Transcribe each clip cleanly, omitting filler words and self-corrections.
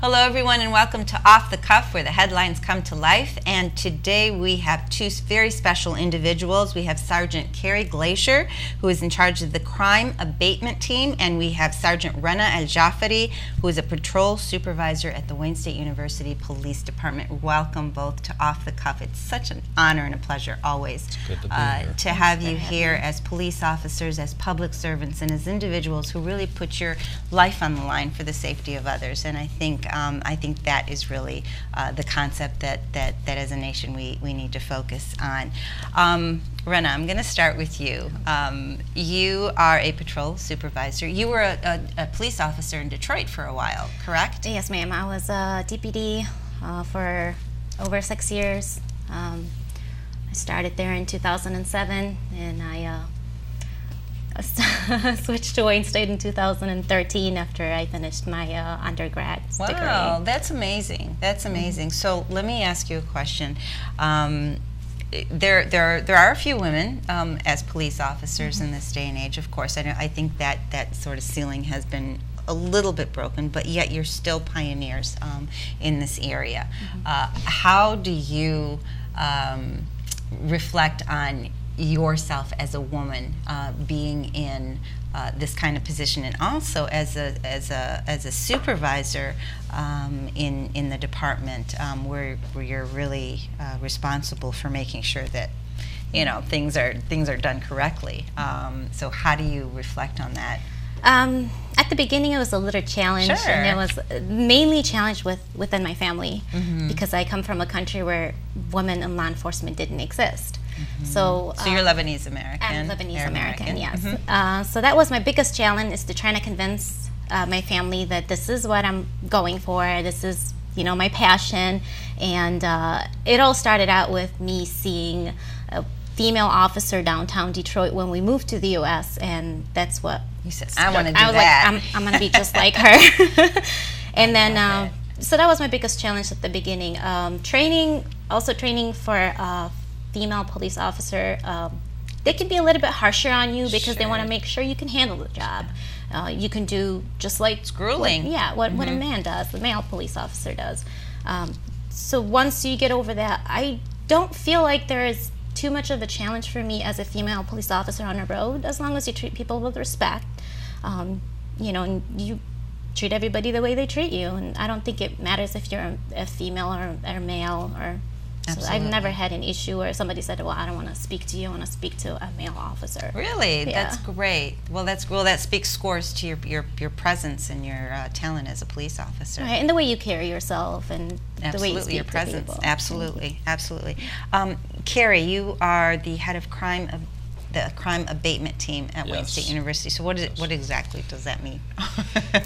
Hello everyone and welcome to Off the Cuff, where the headlines come to life. And today we have two very special individuals. We have Sergeant Glazer, who is in charge of the Crime Abatement Team, and we have Sergeant Rana Eljaafari, who is a patrol supervisor at the Wayne State University Police Department. Welcome both to Off the Cuff. It's such an honor and a pleasure always to have you here as police officers, as public servants, and as individuals who really put your life on the line for the safety of others. And I think that is really the concept that as a nation we need to focus on. Rana, I'm going to start with you. You are a patrol supervisor. You were a police officer in Detroit for a while, correct? Yes, ma'am. I was a DPD for over 6 years. I started there in 2007, and I switched to Wayne State in 2013 after I finished my undergrad degree. Wow, that's amazing. That's amazing. So let me ask you a question. There are a few women as police officers in this day and age, of course. I think that sort of ceiling has been a little bit broken, but yet you're still pioneers in this area. How do you reflect on yourself as a woman being in this kind of position, and also as a supervisor in the department, where you're really responsible for making sure that things are done correctly. So how do you reflect on that? At the beginning, it was a little challenge, Sure. and it was mainly challenged within my family, because I come from a country where women in law enforcement didn't exist. So you're Lebanese American. I'm Lebanese American, yes. So that was my biggest challenge, is to try to convince my family that this is what I'm going for. This is, my passion. And it all started out with me seeing a female officer downtown Detroit when we moved to the U.S., and that's what you said. I want to do I was that. like, I'm going to be just like her. And then, so that was my biggest challenge at the beginning. Training for female police officer, they can be a little bit harsher on you because they want to make sure you can handle the job. You can do just like it's grueling. What a man does, the male police officer does. So once you get over that, I don't feel like there is too much of a challenge for me as a female police officer on the road, as long as you treat people with respect, and you treat everybody the way they treat you. And I don't think it matters if you're a female or male or. So I've never had an issue where somebody said, "Well, I don't want to speak to you. I want to speak to a male officer." Really, Yeah. That's great. Well, that speaks scores to your presence and your talent as a police officer. Right, and the way you carry yourself and the way you speak your to presence. people. Absolutely. Cary, you are the head of the Crime Abatement Team at Wayne State University. So what exactly does that mean?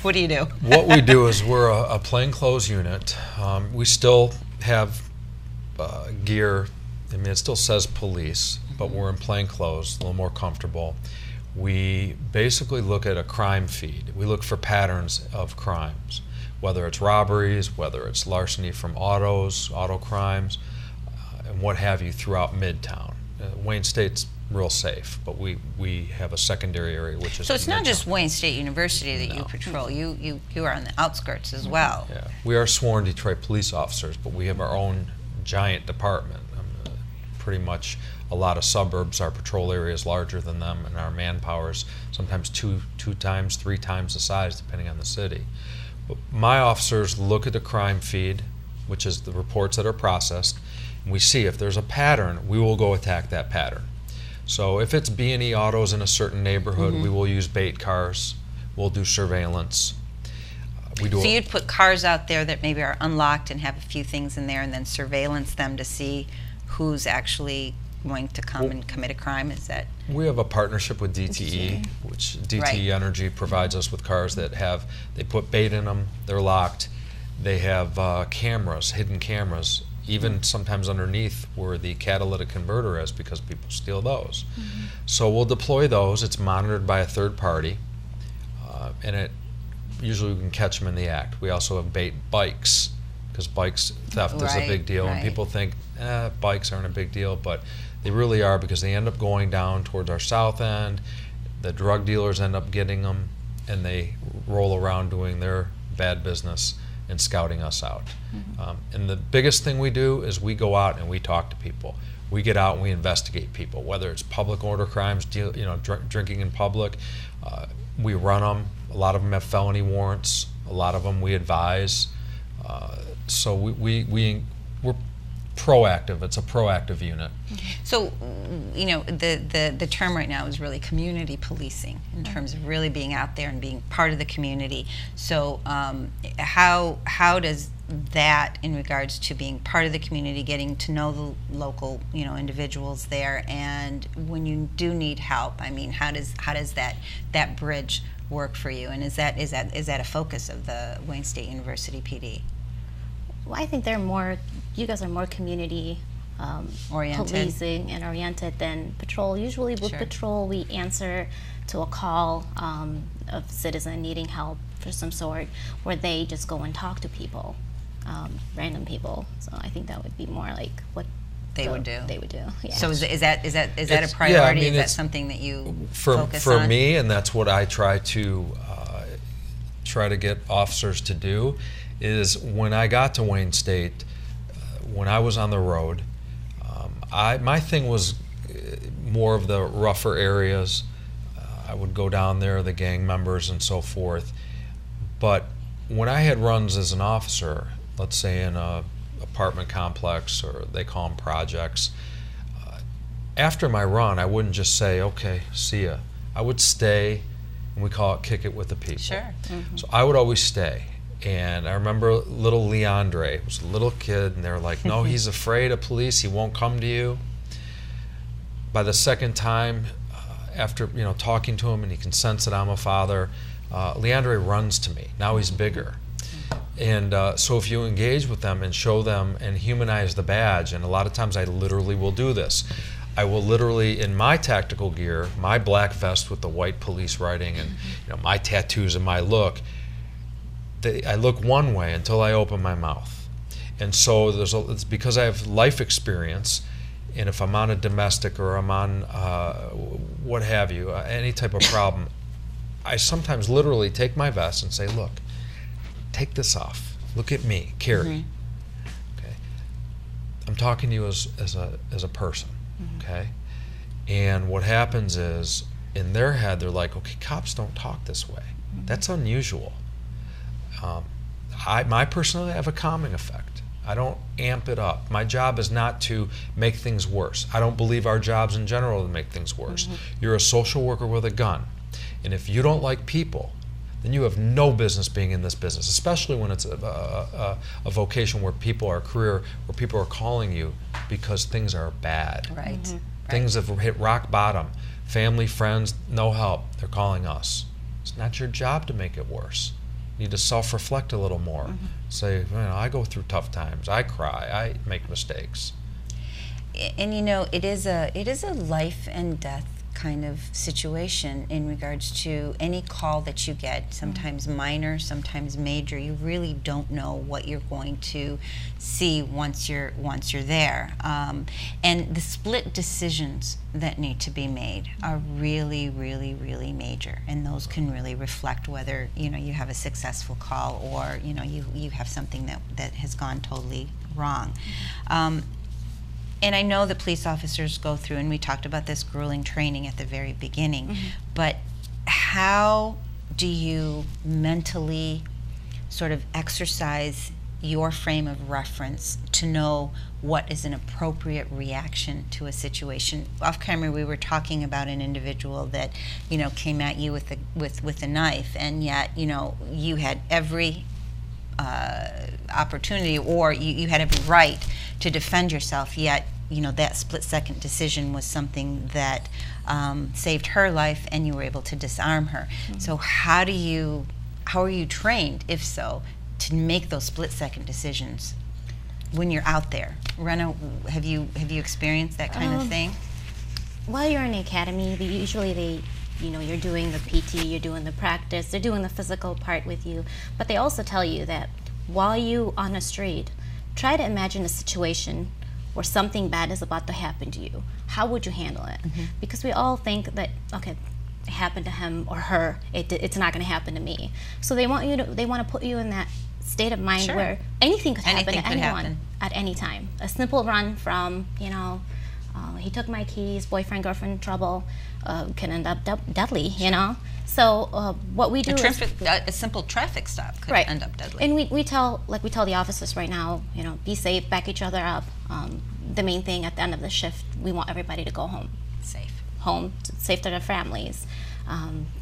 What do you do? What we do is we're a plainclothes unit. We still have gear. I mean, it still says police, but we're in plain clothes, a little more comfortable. We basically look at a crime feed. We look for patterns of crimes, whether it's robberies, whether it's larceny from auto crimes, and what have you throughout Midtown. Wayne State's real safe, but we have a secondary area which is. So it's Midtown. not just Wayne State University that you patrol. You are on the outskirts as well. Yeah, we are sworn Detroit police officers, but we have our own giant department. Pretty much a lot of suburbs, our patrol area is larger than them, and our manpower is sometimes two times, 3 times the size, depending on the city. But my officers look at the crime feed, which is the reports that are processed, and we see if there's a pattern, we will go attack that pattern. So if it's B&E autos in a certain neighborhood, we will use bait cars, we'll do surveillance. So you'd put cars out there that maybe are unlocked and have a few things in there, and then surveillance them to see who's actually going to come and commit a crime? Is that? We have a partnership with DTE, which DTE Energy provides us with cars that they put bait in them, they're locked, they have cameras, hidden cameras, even sometimes underneath where the catalytic converter is, because people steal those. So we'll deploy those. It's monitored by a third party, and usually we can catch them in the act. We also have bait bikes, because bikes theft is a big deal, and people think bikes aren't a big deal, but they really are, because they end up going down towards our south end. The drug dealers end up getting them, and they roll around doing their bad business and scouting us out. And the biggest thing we do is we go out and we talk to people. We get out and we investigate people, whether it's public order crimes, drinking in public. We run them. A lot of them have felony warrants. A lot of them we advise. So we're proactive. It's a proactive unit. So, the term right now is really community policing in terms of really being out there and being part of the community. So, how does that, in regards to being part of the community, getting to know the local, individuals there, and when you do need help, I mean, how does that bridge work for you? And is that a focus of the Wayne State University PD? Well, I think you guys are more community oriented, policing and oriented than patrol. Usually with patrol, we answer to a call of citizen needing help for some sort, where they just go and talk to people, random people. So I think that would be more like what they would do. Yeah. So is that a priority? Is that something that you focus on? For me, and that's what I try to get officers to do, is when I got to Wayne State, when I was on the road, my thing was more of the rougher areas. I would go down there, the gang members and so forth. But when I had runs as an officer, let's say in a apartment complex, or they call them projects, after my run, I wouldn't just say, okay, see ya. I would stay, and we call it kick it with the people. Sure. So I would always stay. And I remember little Leandre was a little kid, and they were like, no, he's afraid of police, he won't come to you. By the second time, after talking to him, and he can sense that I'm a father, Leandre runs to me. Now he's bigger. And so if you engage with them and show them and humanize the badge, and a lot of times I literally will do this. I will literally, in my tactical gear, my black vest with the white police writing, and my tattoos and my look, I look one way until I open my mouth. And so it's because I have life experience, and if I'm on a domestic or I'm on what have you, any type of problem, I sometimes literally take my vest and say, look, take this off. Look at me, Cary. Okay. I'm talking to you as a person, okay? And what happens is, in their head, they're like, okay, cops don't talk this way. That's unusual. My personally, I have a calming effect. I don't amp it up. My job is not to make things worse. I don't believe our jobs in general to make things worse. You're a social worker with a gun. And if you don't like people, then you have no business being in this business, especially when it's a vocation where people are where people are calling you because things are bad. Right. Things have hit rock bottom. Family, friends, no help. They're calling us. It's not your job to make it worse. You need to self-reflect a little more. Say, I go through tough times. I cry. I make mistakes. And it is a life and death kind of situation in regards to any call that you get, sometimes minor, sometimes major. You really don't know what you're going to see once you're there. And the split decisions that need to be made are really, really, really major, and those can really reflect whether you have a successful call or you have something that has gone totally wrong. And I know that police officers go through, and we talked about this grueling training at the very beginning, but how do you mentally sort of exercise your frame of reference to know what is an appropriate reaction to a situation? Off camera, we were talking about an individual that came at you with a knife, and yet you had every opportunity, or you had every right to defend yourself, yet that split-second decision was something that saved her life, and you were able to disarm her. So how are you trained, if so, to make those split-second decisions when you're out there? Rana, have you experienced that kind of thing? While you're in the academy, you're doing the PT, you're doing the practice, they're doing the physical part with you, but they also tell you that while you on the street, try to imagine a situation where something bad is about to happen to you. How would you handle it? Because we all think that, okay, it happened to him or her, it's not going to happen to me. So they want to put you in that state of mind Sure. where anything could happen Anything to could anyone happen. at any time. A simple run from, he took my keys, boyfriend, girlfriend trouble, can end up deadly, So what we do is A simple traffic stop could right. end up deadly. And we tell the officers right now, be safe, back each other up. The main thing at the end of the shift, we want everybody to go home. Safe to their families.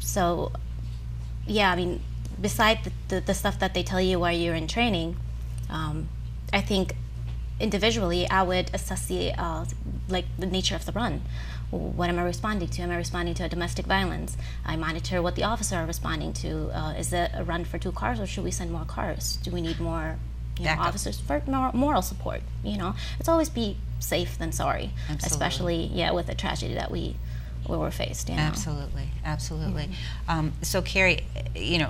So, yeah, I mean, beside the stuff that they tell you while you're in training, I think individually I would assess the nature of the run. What am I responding to? Am I responding to a domestic violence? I monitor what the officer are responding to. Is it a run for 2 cars, or should we send more cars? Do we need more officers for more moral support? It's always be safe than sorry. Absolutely. Especially with the tragedy that we were faced. Absolutely. So Cary,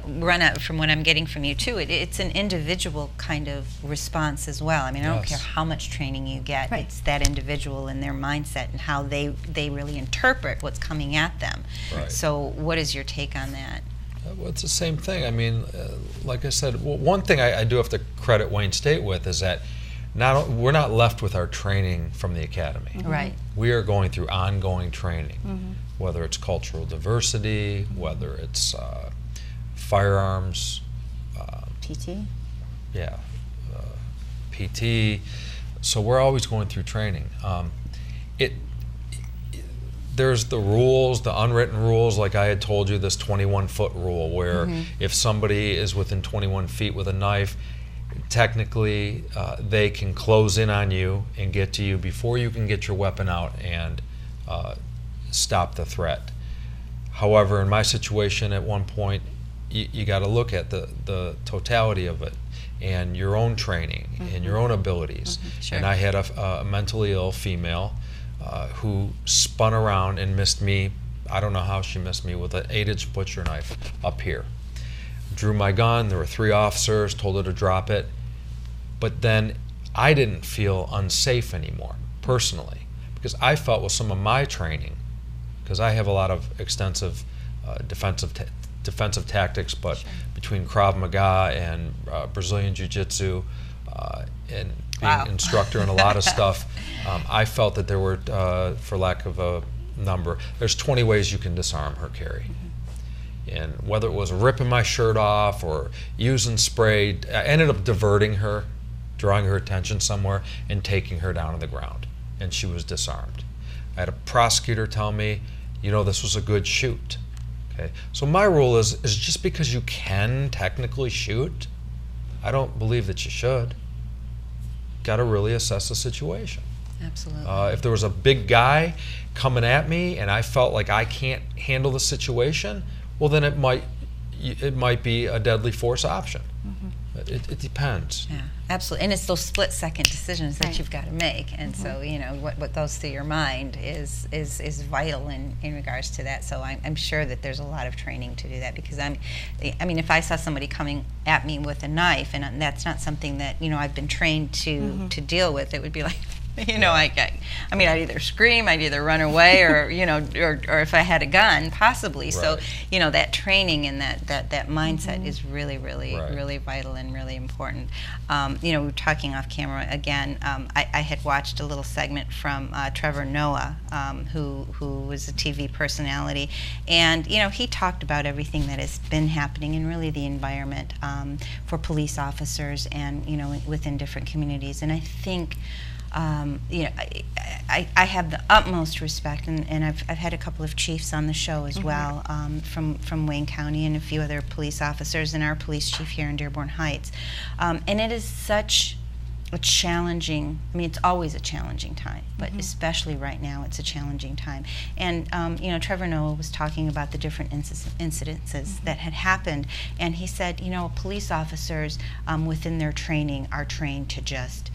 Rana, from what I'm getting from you too, it's an individual kind of response as well. I mean, I don't care how much training you get. Right. It's that individual and their mindset and how they really interpret what's coming at them. Right. So what is your take on that? Well, it's the same thing. I mean, like I said, one thing I do have to credit Wayne State with is that we're not left with our training from the academy. Mm-hmm. Right. We are going through ongoing training, whether it's cultural diversity, whether it's firearms, PT. yeah, PT. So we're always going through training. There's the rules, the unwritten rules, like I had told you, this 21-foot rule, where if somebody is within 21 feet with a knife, technically they can close in on you and get to you before you can get your weapon out and stop the threat. However, in my situation at one point, you got to look at the totality of it and your own training and your own abilities. Sure. And I had a mentally ill female who spun around and missed me. I don't know how she missed me with an 8-inch butcher knife up here. Drew my gun, there were 3 officers, told her to drop it, but then I didn't feel unsafe anymore, personally, because I felt with some of my training, because I have a lot of extensive defensive tactics, but between Krav Maga and Brazilian Jiu-Jitsu and being an instructor in a lot of stuff, I felt that there were, for lack of a number, there's 20 ways you can disarm her, Cary. And whether it was ripping my shirt off or using spray, I ended up diverting her, drawing her attention somewhere, and taking her down to the ground. And she was disarmed. I had a prosecutor tell me, this was a good shoot. Okay. So my rule is just because you can technically shoot, I don't believe that you should. Got to really assess the situation. Absolutely. If there was a big guy coming at me and I felt like I can't handle the situation, well, then it might be a deadly force option. It depends. Yeah, absolutely. And it's those split-second decisions that Right. you've got to make. And so, what goes through your mind is vital in regards to that. So I'm sure that there's a lot of training to do that, because I mean, if I saw somebody coming at me with a knife, and that's not something that I've been trained to deal with, it would be like, I'd either scream, I'd either run away, or or if I had a gun, possibly. Right. So that training and that mindset is really Right. really vital and really important. We were talking off camera again. I had watched a little segment from Trevor Noah, who was a TV personality, and he talked about everything that has been happening and really the environment for police officers and within different communities. And I think. I have the utmost respect, and I've had a couple of chiefs on the show as well, from Wayne County and a few other police officers, and our police chief here in Dearborn Heights. And it is such a challenging, it's always a challenging time, but especially right now it's a challenging time. And Trevor Noah was talking about the different incidences that had happened, and he said, police officers within their training are trained to just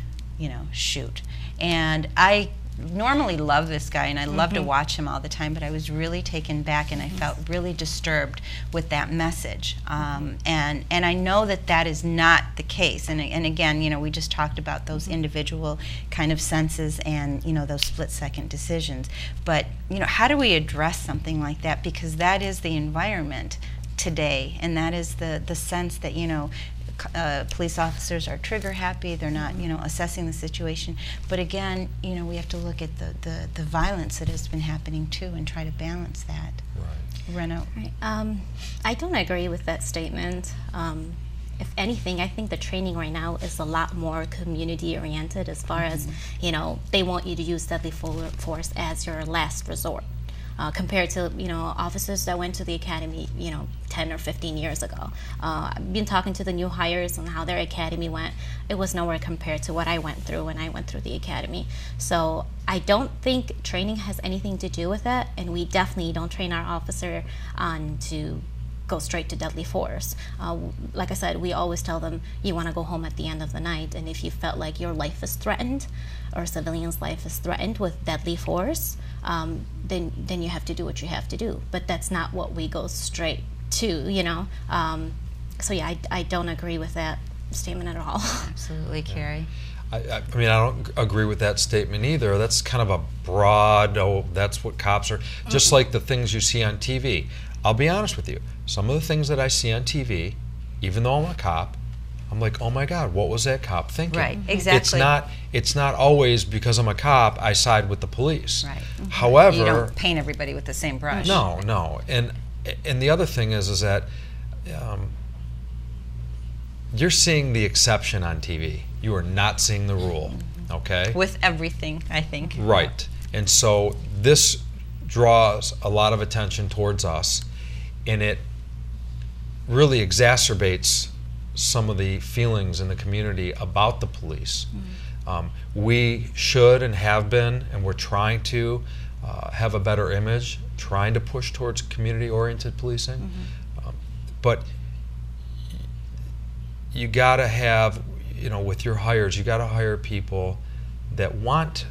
shoot. And I normally love this guy, and I love to watch him all the time, but I was really taken back, and I felt really disturbed with that message. And I know that is not the case. And again, we just talked about those individual kind of senses and, those split-second decisions. But, how do we address something like that? Because that is the environment today, and that is the sense that, police officers are trigger happy. They're not, assessing the situation. But again, we have to look at the violence that has been happening too and try to balance that. Right. Rena? Right. I don't agree with that statement. If anything, I think the training right now is a lot more community-oriented as far as, they want you to use deadly force as your last resort. Compared to, officers that went to the academy, 10 or 15 years ago. I've been talking to the new hires on how their academy went. It was nowhere compared to what I went through when I went through the academy. So I don't think training has anything to do with that, and we definitely don't train our officer on to go straight to deadly force. Like I said, we always tell them you want to go home at the end of the night, and if you felt like your life is threatened or a civilian's life is threatened with deadly force, then you have to do what you have to do. But that's not what we go straight to, So yeah, I don't agree with that statement at all. Absolutely, Cary. I mean, I don't agree with that statement either. That's kind of a broad, that's what cops are. Just like the things you see on TV. I'll be honest with you. Some of the things that I see on TV, even though I'm a cop, I'm like, oh my God, what was that cop thinking? Right, exactly. It's not always because I'm a cop, I side with the police. Right. However, you don't paint everybody with the same brush. No. And the other thing is that you're seeing the exception on TV. You are not seeing the rule, okay? With everything, I think. Right. And so this draws a lot of attention towards us, and it really exacerbates some of the feelings in the community about the police. We should and have been, and we're trying to have a better image, trying to push towards community-oriented policing. But you got to have, with your hires, you got to hire people that want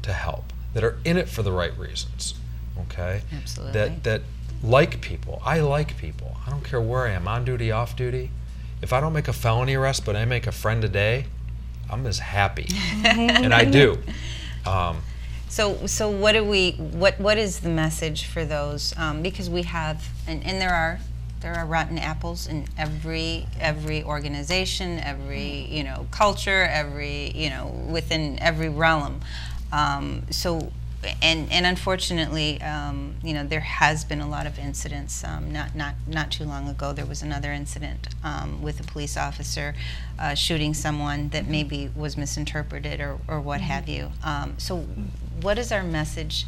to help, that are in it for the right reasons, okay? Absolutely. That like people. I like people. I don't care where I am, on duty, off duty. If I don't make a felony arrest, but I make a friend a day, I'm as happy, and I do. So what is the message for those? Because we have, and there are rotten apples in every organization, every culture, every within every realm. And unfortunately, there has been a lot of incidents. Not too long ago, there was another incident with a police officer shooting someone that maybe was misinterpreted or what have you. So, what is our message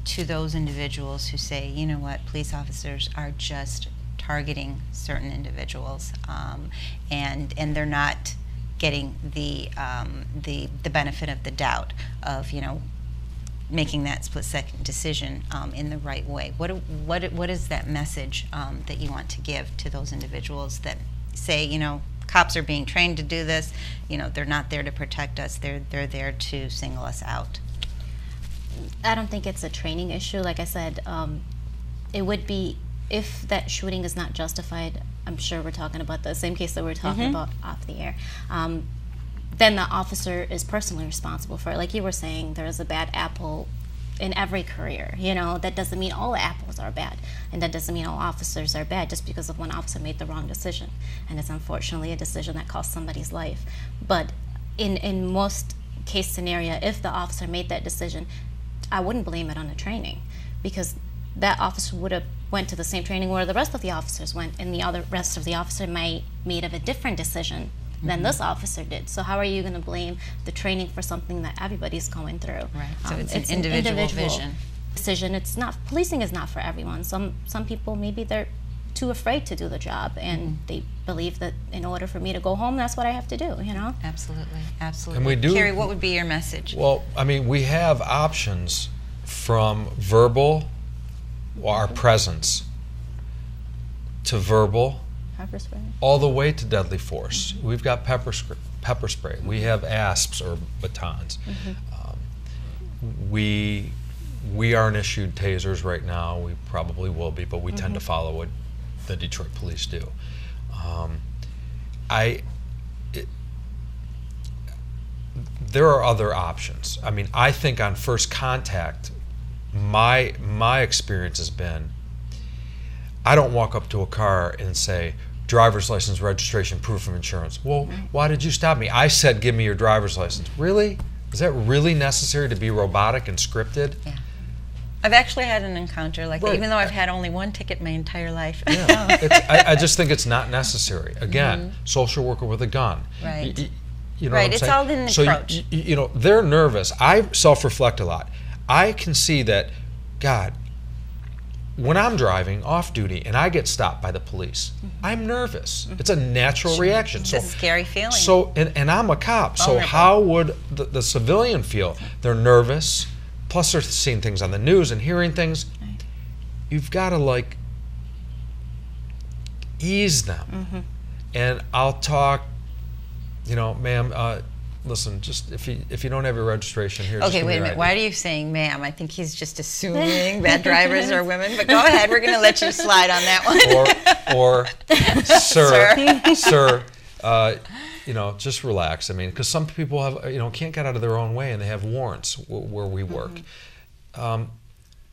to those individuals who say, you know what, police officers are just targeting certain individuals, and they're not getting the benefit of the doubt of making that split-second decision in the right way? What is that message that you want to give to those individuals that say, cops are being trained to do this, they're not there to protect us, they're there to single us out? I don't think it's a training issue. Like I said, it would be, if that shooting is not justified, I'm sure we're talking about the same case that we were talking about off the air, then the officer is personally responsible for it. Like you were saying, there is a bad apple in every career. That doesn't mean all apples are bad, and that doesn't mean all officers are bad just because of one officer made the wrong decision. And it's unfortunately a decision that cost somebody's life. But in most case scenario, if the officer made that decision, I wouldn't blame it on the training, because that officer would have went to the same training where the rest of the officers went, and the rest of the officer might made of a different decision than this officer did. So how are you going to blame the training for something that everybody's going through? Right. So it's an individual vision. Decision. It's not, policing is not for everyone. Some people, maybe they're too afraid to do the job, and they believe that in order for me to go home, that's what I have to do. Absolutely. And we do. Cary, what would be your message? Well, I mean, we have options from verbal, our presence, to verbal, Pepper spray. all the way to deadly force. We've got pepper spray. We have ASPs or batons. We aren't issued tasers right now. We probably will be, but we tend to follow what the Detroit police do. There are other options. I mean, I think on first contact, my experience has been, I don't walk up to a car and say, driver's license, registration, proof of insurance. Well, why did you stop me? I said, give me your driver's license. Really? Is that really necessary to be robotic and scripted? Yeah. I've actually had an encounter like that, Right. even though I've had only one ticket my entire life. Yeah. I just think it's not necessary. Again, social worker with a gun. Right. You know Right, what I'm it's saying? all in the So approach. you know, they're nervous. I self-reflect a lot. I can see that, God, when I'm driving off duty and I get stopped by the police, I'm nervous. It's a natural reaction. It's a scary feeling. So, and I'm a cop. So Vulnerable. how would the civilian feel? They're nervous. Plus, they're seeing things on the news and hearing things. Right. You've got to like ease them. And I'll talk. You know, ma'am. Listen, just if you don't have your registration here. just Okay, give me wait a your minute. ID. Why are you saying ma'am? I think he's just assuming that drivers are women. But go ahead. We're going to let you slide on that one. Or sir, you know, just relax. I mean, because some people have, you know, can't get out of their own way, and they have warrants where we work.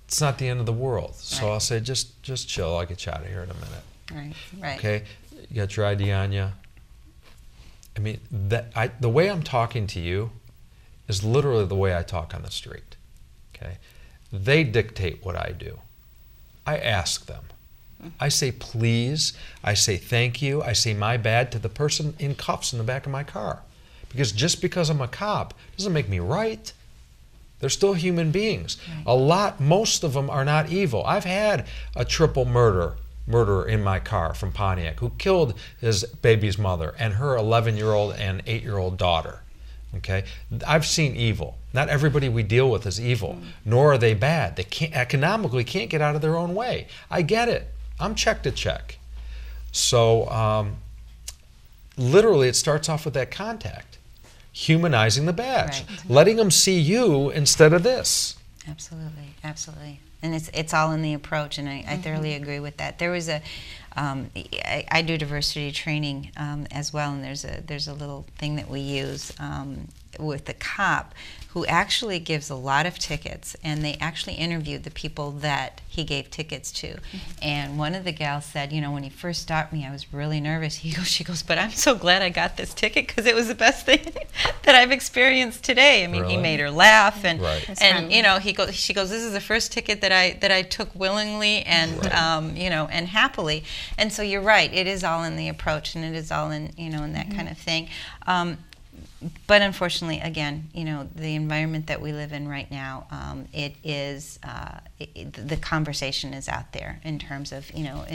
It's not the end of the world. So Right. I'll say, just chill. I'll get you out of here in a minute. Right, right. Okay, you got your ID on you. I mean, the way I'm talking to you is literally the way I talk on the street. Okay, they dictate what I do. I ask them. I say please, I say thank you, I say my bad to the person in cuffs in the back of my car. Because just because I'm a cop doesn't make me right. They're still human beings. Right. Most of them are not evil. I've had a triple murderer in my car from Pontiac who killed his baby's mother and her 11-year-old and 8-year-old daughter. Okay, I've seen evil. Not everybody we deal with is evil, nor are they bad. They economically can't get out of their own way. I get it. I'm check to check. So literally it starts off with that contact. Humanizing the badge. Right. Letting them see you instead of this. Absolutely, absolutely. And it's all in the approach, and I thoroughly agree with that. There was I do diversity training as well, and there's a little thing that we use with the cop who actually gives a lot of tickets, and they actually interviewed the people that he gave tickets to. And one of the gals said, you know, when he first stopped me, I was really nervous. She goes, but I'm so glad I got this ticket because it was the best thing that I've experienced today. I mean, Really? he made her laugh, and Right. and you know, she goes, this is the first ticket that I took willingly and Right. you know, and happily. And so you're right, it is all in the approach, and it is all in, you know, in that kind of thing. But unfortunately, again, you know, the environment that we live in right now, it is the conversation is out there in terms of, you know,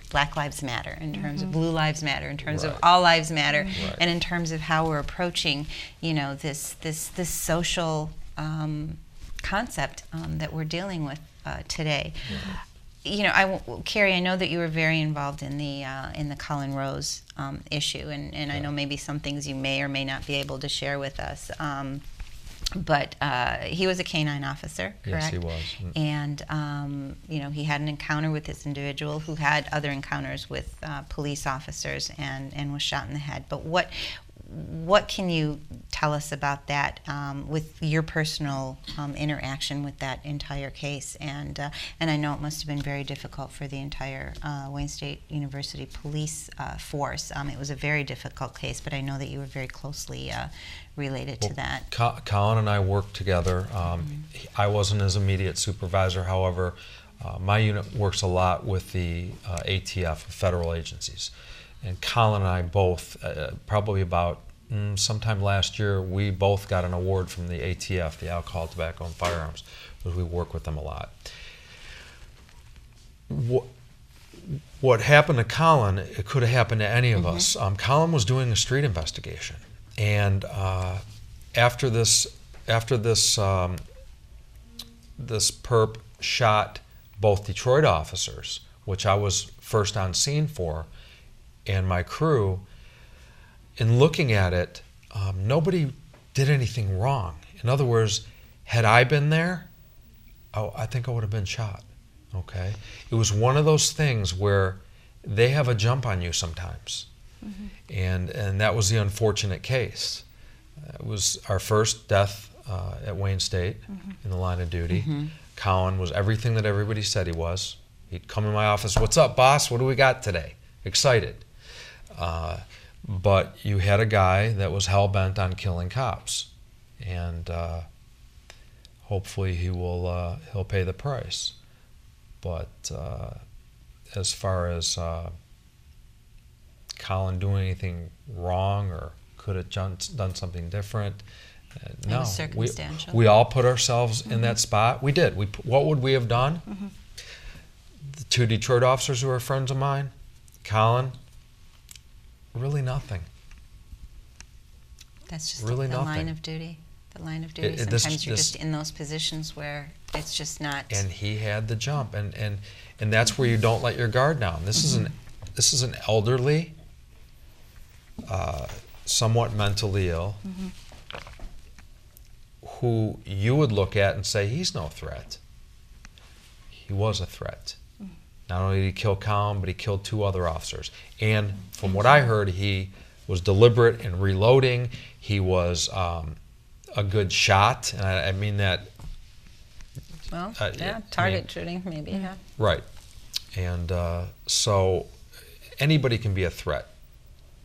Black Lives Matter, in terms of Blue Lives Matter, in terms of Right. all lives matter, Right. and in terms of how we're approaching, you know, this social concept that we're dealing with today. You know, Cary, I know that you were very involved in the Collin Rose issue, and I know maybe some things you may or may not be able to share with us. But he was a canine officer, correct? Yes, he was. And you know, he had an encounter with this individual who had other encounters with police officers and was shot in the head. But what can you tell us about that with your personal interaction with that entire case? And I know it must have been very difficult for the entire Wayne State University police force. It was a very difficult case, but I know that you were very closely related to that. Collin and I worked together. I wasn't his immediate supervisor. However, my unit works a lot with the ATF, federal agencies. And Collin and I both, probably about sometime last year, we both got an award from the ATF, the Alcohol, Tobacco, and Firearms, because we work with them a lot. What happened to Collin, it could have happened to any of us. Collin was doing a street investigation. And after this perp shot both Detroit officers, which I was first on scene for, and my crew, in looking at it, nobody did anything wrong. In other words, had I been there, I think I would have been shot. Okay? It was one of those things where they have a jump on you sometimes. And that was the unfortunate case. It was our first death at Wayne State in the line of duty. Collin was everything that everybody said he was. He'd come in my office, "What's up, boss? What do we got today?" Excited. But you had a guy that was hell-bent on killing cops, and hopefully he'll pay the price. But as far as Collin doing anything wrong or could have done something different, no. was circumstantial. We all put ourselves in that spot. We did. What would we have done? The 2 Detroit officers who are friends of mine, Collin, really nothing. That's just really the nothing. line of duty. The line of duty. Sometimes you're just in those positions where it's just not. And he had the jump, and that's where you don't let your guard down. This is an elderly, somewhat mentally ill, who you would look at and say he's no threat. He was a threat. Not only did he kill Collin, but he killed 2 other officers. And from what I heard, he was deliberate in reloading. He was a good shot, and I mean that. Well, target shooting, maybe. Yeah. Right. And so anybody can be a threat.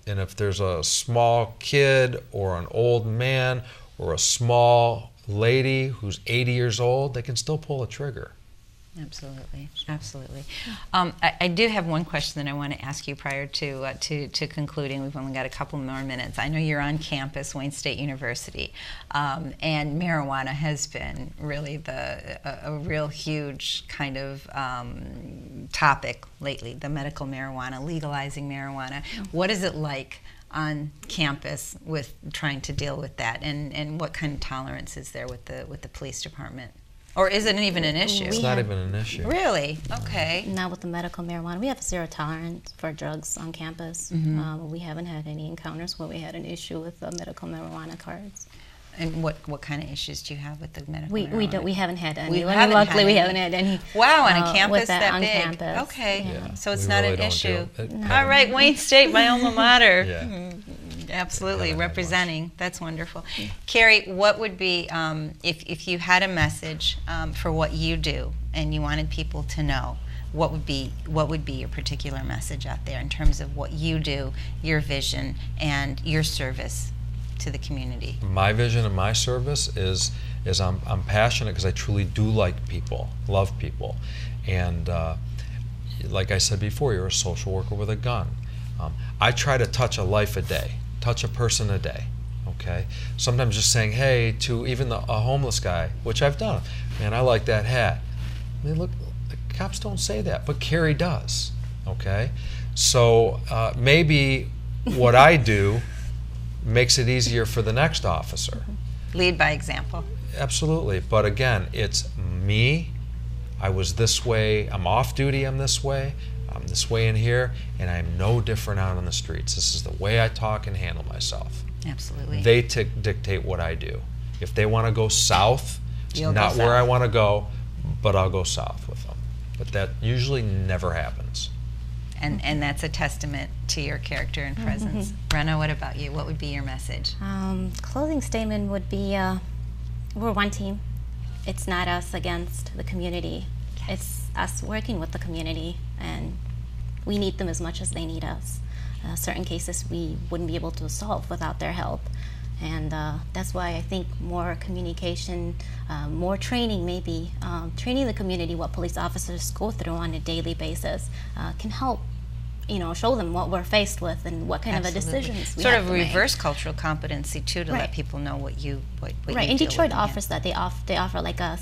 And if there's a small kid or an old man or a small lady who's 80 years old, they can still pull a trigger. Absolutely, absolutely. I do have one question that I want to ask you prior to concluding. We've only got a couple more minutes. I know you're on campus, Wayne State University, and marijuana has been really a real huge kind of topic lately. The medical marijuana, legalizing marijuana. What is it like on campus with trying to deal with that, and what kind of tolerance is there with the police department? Or is it even an issue? It's not even an issue. Really? Okay. Not with the medical marijuana. We have 0 tolerance for drugs on campus. We haven't had any encounters where we had an issue with medical marijuana cards. And what kind of issues do you have with the medical marijuana? We haven't had any. We haven't had any. Wow, on a campus with that on big. Campus. Okay, Yeah, so it's we not really an don't issue. do it. All right, Wayne State, my alma mater. Yeah. Absolutely, Haven't had representing. That's wonderful. Cary, what would be, if you had a message for what you do and you wanted people to know, what would be your particular message out there in terms of what you do, your vision, and your service to the community? My vision and my service is I'm passionate because I truly do like people, love people. And like I said before, you're a social worker with a gun. I try to touch a life a day. Touch a person a day, okay? Sometimes just saying, hey, to even a homeless guy, which I've done. Man, I like that hat. I mean, look, the cops don't say that, but Cary does, okay? So maybe what I do makes it easier for the next officer. Lead by example. Absolutely, but again, it's me. I was this way, I'm off duty, I'm this way in here, and I'm no different out on the streets. This is the way I talk and handle myself. Absolutely. They dictate what I do. If they want to go south, it's You'll not go where I south. want to go, but I'll go south with them. But that usually never happens. And that's a testament to your character and presence. Rana, what about you? What would be your message? Closing statement would be, we're one team. It's not us against the community. It's us working with the community, and we need them as much as they need us. Certain cases we wouldn't be able to solve without their help. And that's why I think more communication, more training maybe, training the community what police officers go through on a daily basis can help, show them what we're faced with and what kind of a decisions we sort have of to make. reverse cultural competency too, to let people know what you Right, you and deal Detroit with. offers that. They offer like a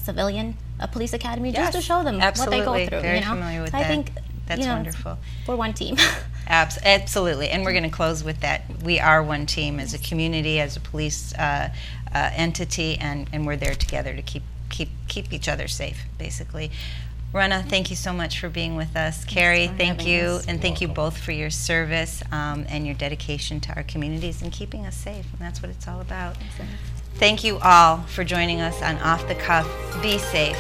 police academy Yes, just to show them absolutely. what they go through. Very familiar with I that. think That's wonderful. We're one team. Absolutely, and we're going to close with that. We are one team as a community, as a police entity, and we're there together to keep each other safe, basically. Rana, thank you so much for being with us. Cary, for thank having you, us. and thank you You're welcome. both for your service and your dedication to our communities and keeping us safe, and that's what it's all about. Thank you all for joining us on Off the Cuff. Be safe.